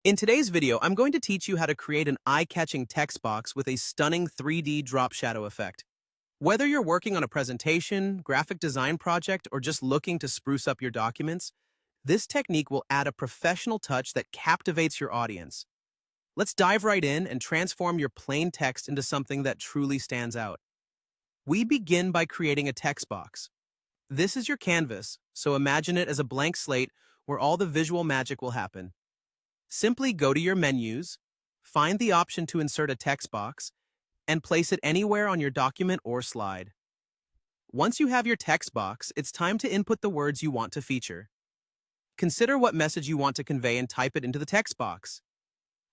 In today's video, I'm going to teach you how to create an eye-catching text box with a stunning 3D drop shadow effect. Whether you're working on a presentation, graphic design project, or just looking to spruce up your documents, this technique will add a professional touch that captivates your audience. Let's dive right in and transform your plain text into something that truly stands out. We begin by creating a text box. This is your canvas, so imagine it as a blank slate where all the visual magic will happen. Simply go to your menus, find the option to insert a text box, and place it anywhere on your document or slide. Once you have your text box, it's time to input the words you want to feature. Consider what message you want to convey and type it into the text box.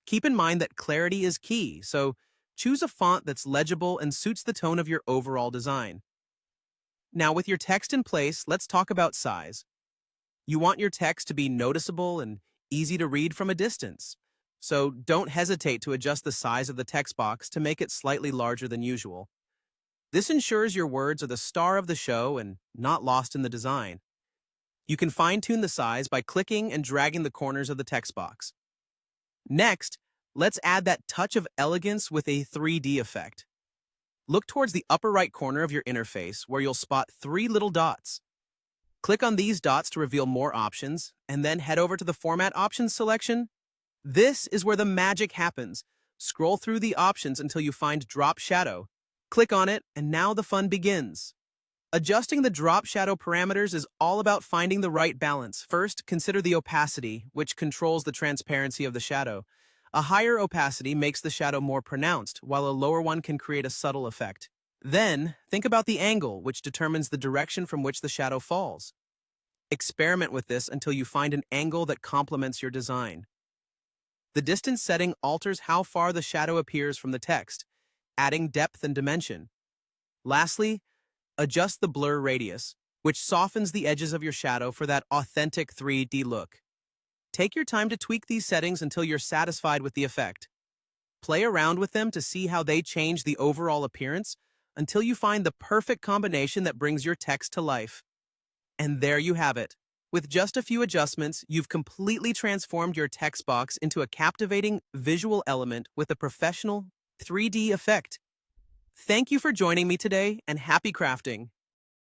Keep in mind that clarity is key, so choose a font that's legible and suits the tone of your overall design. Now, with your text in place, let's talk about size. You want your text to be noticeable and easy to read from a distance, so don't hesitate to adjust the size of the text box to make it slightly larger than usual. This ensures your words are the star of the show and not lost in the design. You can fine-tune the size by clicking and dragging the corners of the text box. Next, let's add that touch of elegance with a 3D effect. Look towards the upper right corner of your interface where you'll spot 3 little dots. Click on these dots to reveal more options, and then head over to the Format Options selection. This is where the magic happens. Scroll through the options until you find Drop Shadow. Click on it, and now the fun begins. Adjusting the drop shadow parameters is all about finding the right balance. First, consider the opacity, which controls the transparency of the shadow. A higher opacity makes the shadow more pronounced, while a lower one can create a subtle effect. Then, think about the angle, which determines the direction from which the shadow falls. Experiment with this until you find an angle that complements your design. The distance setting alters how far the shadow appears from the text, adding depth and dimension. Lastly, adjust the blur radius, which softens the edges of your shadow for that authentic 3D look. Take your time to tweak these settings until you're satisfied with the effect. Play around with them to see how they change the overall appearance until you find the perfect combination that brings your text to life. And there you have it. With just a few adjustments, you've completely transformed your text box into a captivating visual element with a professional 3D effect. Thank you for joining me today, and happy crafting!